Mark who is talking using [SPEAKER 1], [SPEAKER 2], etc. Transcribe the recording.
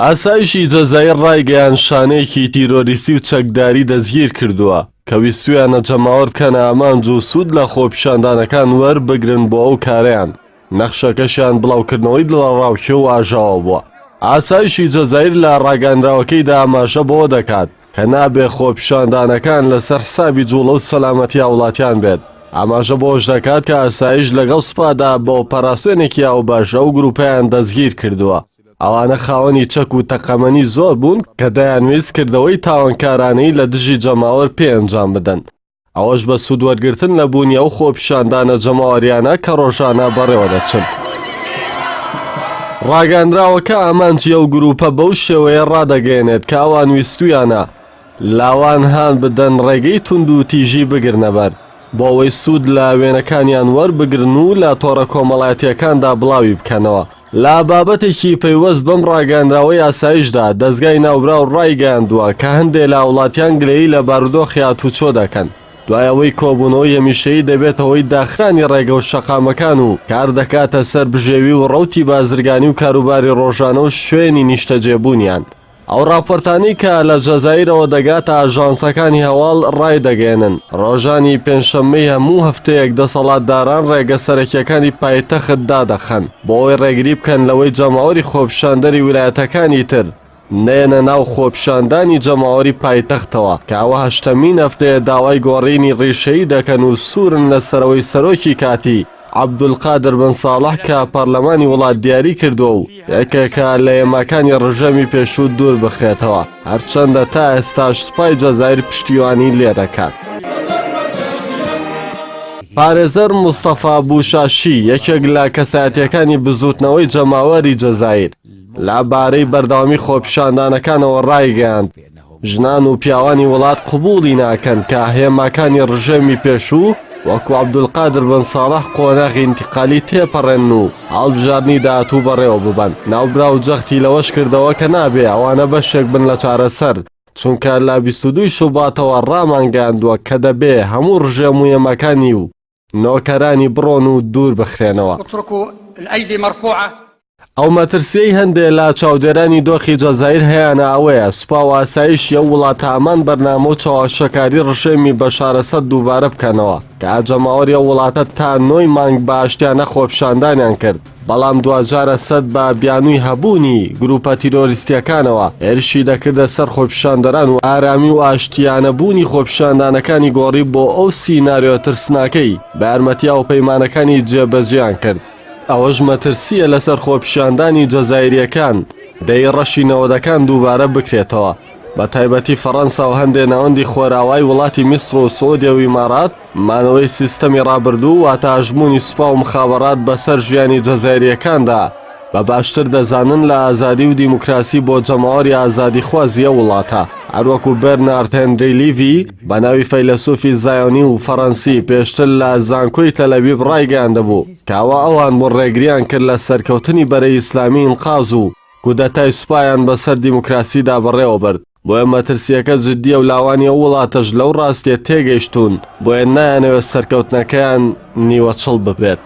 [SPEAKER 1] ئاسایشی جەزایر ڕایگەیان شانەیەکی تیرۆریستی و چەکداری دەستگیر کردووە کە ویستویانە جەماوەر بکەنە ئامانج و سوود لە خۆپیشاندانەکان وەربگرن بۆ ئەو کارەیان. نەخشەکەشیان بڵاوکردنەوەی دڵڕاوکێ و ئاژاوە بووە. ئاسایشی جەزایر لە ڕاگەاندراوەکەیدا ئاماژە بۆ دەکات کە نابێ خۆپیشاندانەکان لەسەر حسابی جوڵە و سەلامەتی وڵاتیان بێت. ئاماژە بۆش دەکات کە ئاسایش لەگەڵ سوپادا بە ئۆپەراسیۆنێکی ئاو باشە و گروپیان دەستگیر کردووە. ئەوانە خاوەنی چەک و تەقەمەنی زۆر بوون کە دەیانویست کردەوەی تاوانکارانەی لە دژی جەماوەر پێنجام بدەن. ئەوەش بە سوودوەرگرتن لە بوونیە و خۆپیشاندانە جەماوەریانە کە ڕۆژانە بەڕێوە دەچن. ڕاگەاندراوەکە ئامانجی ئەو گروپە بەو شێوەیە ڕادەگەێنێت کە ئەوان ویستویانە لاوان هان بدەن ڕێگەی تونند و تیژی بگرنەبەر بۆ ئەوەی سوود لە وێنەکانیان وەربگرن و لە تۆڕە کۆمەڵایەتیەکاندا بڵاوی بکەنەوە. لا بابەتێکی پەیوەست بەم ڕاگەاندراوەی ئاسایشدا دەستگای ناوبراو ڕایگەیاندووە کە هەندێک لە وڵاتیان گلەیی لە بارودۆخی هاتوچۆ دەکەن. دوای ئەوەی کۆبوونەوەی هەمیشەیی دەبێت ئەوەی داخرانی ڕێگە و شەقامەکان و کار دەکاتە سەر بژێوی و ڕەوتی بازرگانی و کاروباری ڕۆژانە و شوێنی نیشتەجێبوونیان. ئەو راپۆرتانەی کە لە جەزایرەوە دەگاتە ئاژانسەکانی هەواڵ ڕایدەگەێنن. ڕۆژانی پێنجشەممەی هەموو هەفتەیەک دەسەڵاتداران ڕێگە سەرەکیەکانی پایتەخت دادەخەن بۆ ئەوەی ڕێگری بکەن لەوەی جەماوەری خۆپیشاندەری ویلایەتەکانی تر نێنە ناو خۆپیشاندانی جەماوەری پایتەختەوە کە ئەوە هەشتەمین هەفتەیە داوای گۆڕینی ڕیشەیی دەکەن و سوورن لەسەرەوەی سەرۆکی کاتی عەبدولقادر بن ساڵح کە پەرلەمانی وڵات دیاری کردووە و یەکێکە لە ئێماکانی ڕژەمی پێشوو دوور بخرێتەوە هەرچەندە تا ئێستاش سوپای جەزایر پشتیوانی لێ دەکات. پارێزەر موستەفا بوشاشی یەکێک لە کەسایەتیەکانی بزوتنەوەی جەماوەری جەزایر لەبارەی بەردەوامی خۆپیشاندانەکانەوە ڕایگەیاند ژنان و پیاوانی وڵات قبوڵی ناکەن کە هێماکانی ڕژێمی پێشوو وەکو عەبدولقادر بن ساڵح قۆناغی ئینتیقالی تێپەڕێن و هەڵبژاردنی داهاتوو بەڕێوە ببەن. ناوبرا و جەختی لەوەش کردەوە کە نابێ ئەوانە بەشێک بن لە چارەسەر چونکە لە 22 شوباتەوە ڕامانگەاندووە کە دەبێ هەموو ڕژێم و هێماکانی و نۆکەرانی بڕۆن و دوور بخرێنەوە. ئەو مەترسیەی هەندێک لە چاودێرانی دۆخی جەزایر هەیەە ئەوەیە سوپا و ئاسایش یە وڵاتە ئامان بەرنامە و چاوەشەکاری ڕژێمی بەشارەسەد دووبارە بکەنەوە کە جەماوەری ئەو وڵاتە تا 9 مانگ بە ئاشتیانە خۆپیشاندانیان کرد بەڵام دوجارە سەد بە بیانووی هەبوونی گروپە تیرۆریستیەکانەوە هێرشی دەکردە سەر خۆپیشاندەران و ئارامی و ئاشتیانە بوونی خۆپیشاندانەکانی گۆڕی بۆ ئەو سیناریۆ ترسناکەی بە یارمەتیا و پەیمانەکانی جێبەجێیان کرد. ئەوەش مەترسیە لەسەر خۆپیشاندانی جەزایریەکان دەی ڕەشی نەوەدەکان دووبارە بکرێتەوە بە تایبەتی فەڕەنسا و هەندێک ناوەندی خۆراوای وڵاتی میسر و سعودیە و ئیمارات مانەوەی سیستەمی ڕابردوو واتە ئەژموونی سوپا و مخابەرات بەسەر ژیانی جەزایریەکاندا بە باشتر دەزانن لە ئازادی و دیموکراسی بۆ جەماوەری ئازادیخوازیە وڵاتە. هەروەکو بەرنارد هێنری لیڤی بە ناوی فەیلسوفی زایۆنی و فەڕەنسی پێشتر لە زانکۆی تەلەڤیڤ ڕایگەیاندەبوو کەوا ئەوان بۆ ڕێگریان کرد لە سەرکەوتنی بەرەی ئیسلامی ئینقاز و کودەتای سوپایان بەسەر دیموکراسیدا بەڕێوە برد. بۆیە مەترسیەکە جددیە و لاوانی ئەو وڵاتەش لەو ڕاستیە تێگەیشتون بۆیە نایانەوێت سەرکەوتنەکەیان نیوەچڵ ببێت.